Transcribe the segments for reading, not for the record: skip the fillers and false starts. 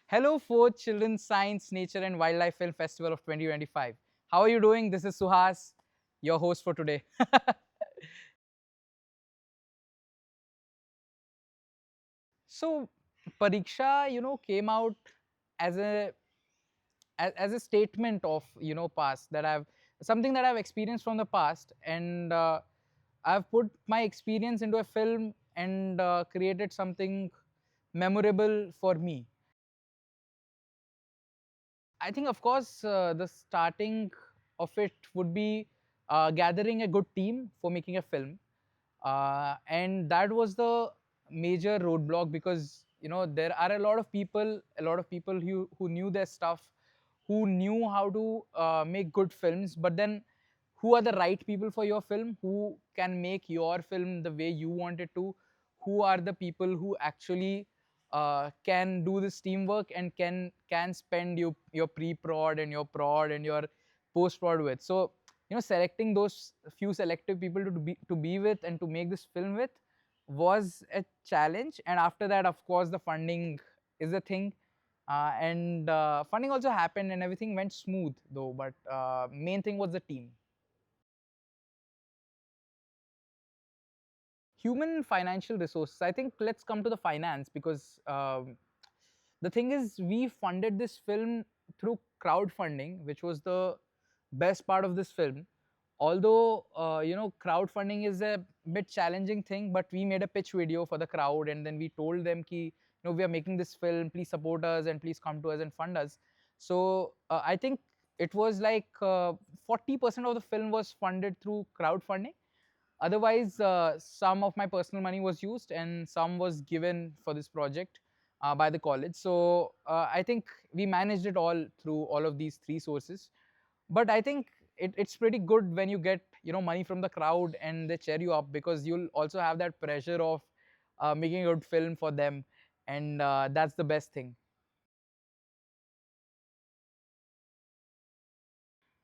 Hello, 4th Children's Science, Nature and Wildlife Film Festival of 2025. How are you doing? This is Suhas, your host for today. So, Pariksha, came out as a statement of past that I've something that I've experienced from the past, and I've put my experience into a film and created something memorable for me. I think, of course, the starting of it would be gathering a good team for making a film, and that was the major roadblock because there are a lot of people who knew their stuff, who knew how to make good films, but then who are the right people for your film, who can make your film the way you want it to, who are the people who actually can do this teamwork and can spend your pre-prod and your prod and your post-prod with. So selecting those few selective people to be with and to make this film with was a challenge. And after that, of course, the funding is a thing, and funding also happened and everything went smooth though, but main thing was the team. Human financial resources, I think. Let's come to the finance, because the thing is, we funded this film through crowdfunding, which was the best part of this film. Although crowdfunding is a bit challenging thing, but we made a pitch video for the crowd, and then we told them ki we are making this film, please support us and please come to us and fund us. So I think it was like 40% of the film was funded through crowdfunding. Otherwise, some of my personal money was used and some was given for this project by the college. So I think we managed it all through all of these three sources. But I think it's pretty good when you get money from the crowd and they cheer you up, because you'll also have that pressure of making a good film for them, and that's the best thing.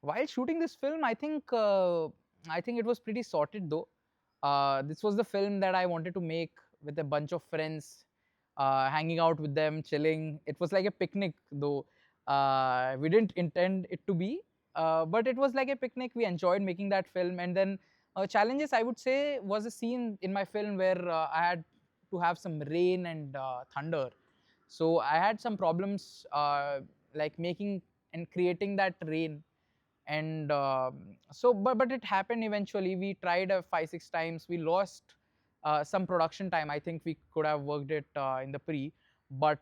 While shooting this film, I think it was pretty sorted though. This was the film that I wanted to make with a bunch of friends, hanging out with them, chilling. It was like a picnic though. We didn't intend it to be, but it was like a picnic. We enjoyed making that film, and then challenges, I would say, was a scene in my film where I had to have some rain and thunder. So I had some problems, like making and creating that rain, and but it happened eventually. We tried 5 6 times. We lost some production time. I think we could have worked it in the pre, but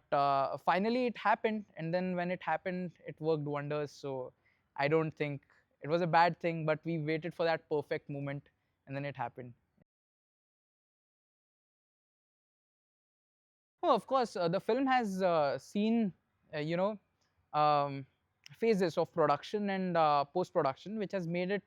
finally it happened, and then when it happened, it worked wonders. So I don't think it was a bad thing, but we waited for that perfect moment, and then it happened. Oh, of course, the film has seen uh, you know um, phases of production and post production, which has made it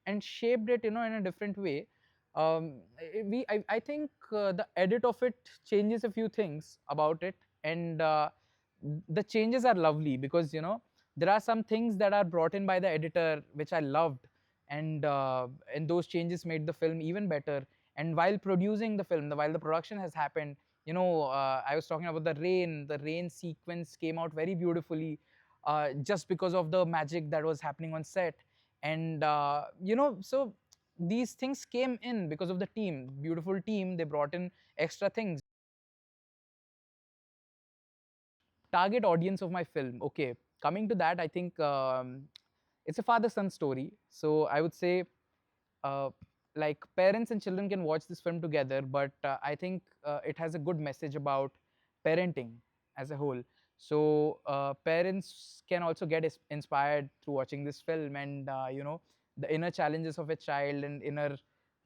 and shaped it, in a different way. I think the edit of it changes a few things about it, and the changes are lovely, because there are some things that are brought in by the editor which I loved, and those changes made the film even better. And while producing the film, while the production has happened, I was talking about the rain sequence came out very beautifully, just because of the magic that was happening on set. And so these things came in because of the team, beautiful team. They brought in extra things. Target audience of my film, okay, coming to that, I think it's a father son story. So I would say, uh, like, parents and children can watch this film together, but I think it has a good message about parenting as a whole. So parents can also get inspired through watching this film, and the inner challenges of a child and inner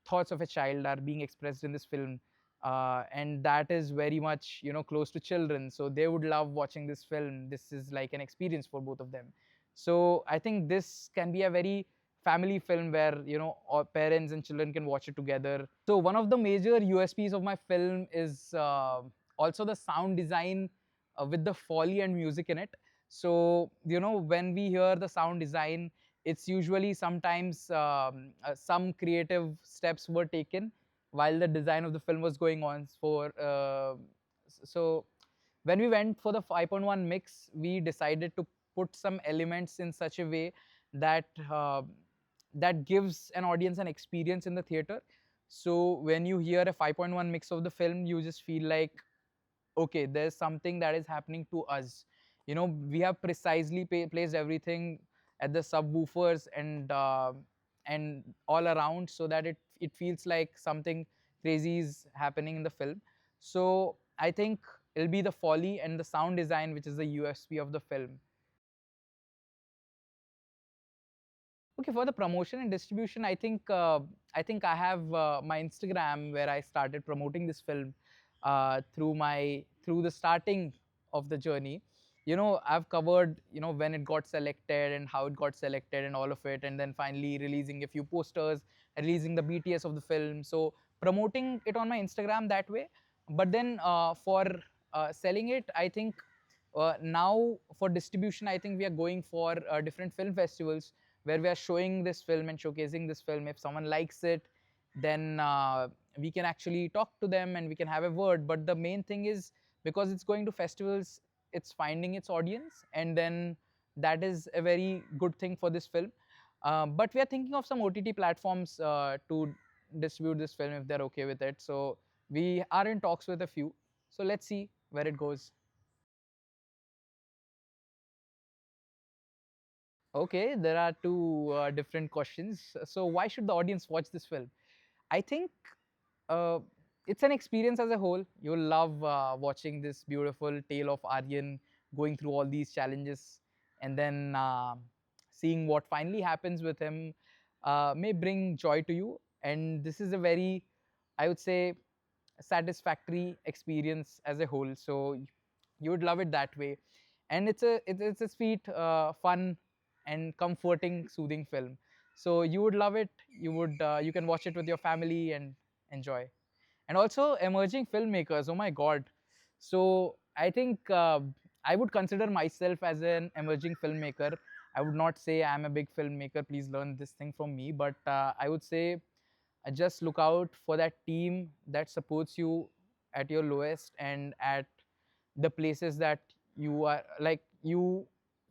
thoughts of a child are being expressed in this film, and that is very much close to children, so they would love watching this film. This is like an experience for both of them. So I think this can be a very family film where all parents and children can watch it together. So one of the major USPs of my film is also the sound design, with the foley and music in it. So when we hear the sound design, it's usually sometimes some creative steps were taken while the design of the film was going on. For so when we went for the 5.1 mix, we decided to put some elements in such a way that that gives an audience an experience in the theater. So when you hear a 5.1 mix of the film, you just feel like, okay, there's something that is happening to us. You know, we have precisely placed everything at the subwoofers and all around, so that it feels like something crazy is happening in the film. So I think it'll be the foley and the sound design which is the USP of the film. Okay, for the promotion and distribution, I think I have my Instagram where I started promoting this film through the starting of the journey. You know, I've covered, you know, when it got selected and how it got selected and all of it, and then finally releasing a few posters, releasing the BTS of the film. So promoting it on my Instagram that way. But then for selling it, I think now for distribution, I think we are going for different film festivals where we are showing this film and showcasing this film. If someone likes it, then we can actually talk to them and we can have a word. But the main thing is, because it's going to festivals, it's finding its audience, and then that is a very good thing for this film. But we are thinking of some OTT platforms to distribute this film if they're okay with it. So we are in talks with a few. So let's see where it goes. Okay, there are two different questions. So, why should the audience watch this film? I think uh, it's an experience as a whole. You'll love watching this beautiful tale of Aryan going through all these challenges, and then seeing what finally happens with him may bring joy to you. And this is a very, I would say, satisfactory experience as a whole. So you would love it that way. And it's a sweet, fun, and comforting, soothing film. So you would love it. You can watch it with your family and enjoy. And also emerging filmmakers. Oh my God! So I think I would consider myself as an emerging filmmaker. I would not say I'm a big filmmaker. Please learn this thing from me. But I would say just look out for that team that supports you at your lowest and at the places that you are like you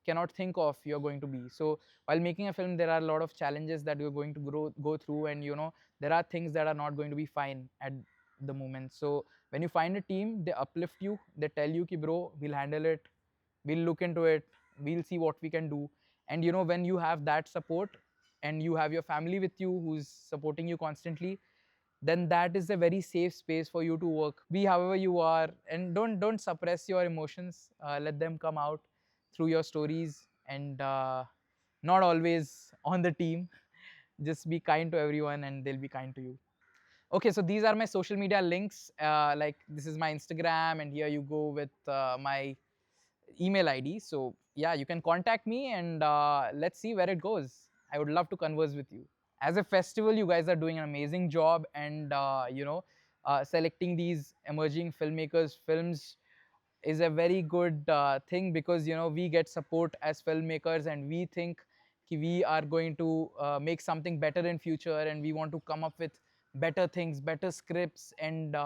cannot think of you're going to be. So while making a film, there are a lot of challenges that you're going to go through, and you know, there are things that are not going to be fine at the moment. So when you find a team, they uplift you, they tell you ki bro, we'll handle it, we'll look into it, we'll see what we can do. And you know, when you have that support and you have your family with you who's supporting you constantly, then that is a very safe space for you to work. Be however you are, and don't suppress your emotions. Let them come out through your stories, and not always on the team. Just be kind to everyone, and they'll be kind to you. Okay, so these are my social media links. Like this is my Instagram, and here you go with my email ID. So yeah, you can contact me, and let's see where it goes. I would love to converse with you. As a festival, you guys are doing an amazing job, and selecting these emerging filmmakers films is a very good thing, because you know, we get support as filmmakers, and we think ki we are going to make something better in future, and we want to come up with better things, better scripts, and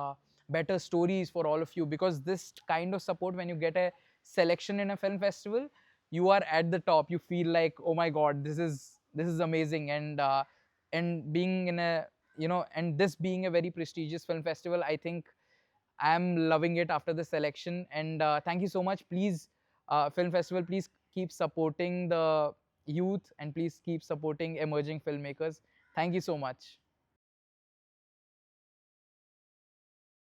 better stories for all of you. Because this kind of support, when you get a selection in a film festival, you are at the top. You feel like, oh my God, this is amazing. And being in a, you know, and this being a very prestigious film festival, I think I'm loving it after the selection. And thank you so much. Please, film festival, please keep supporting the youth, and please keep supporting emerging filmmakers. Thank you so much.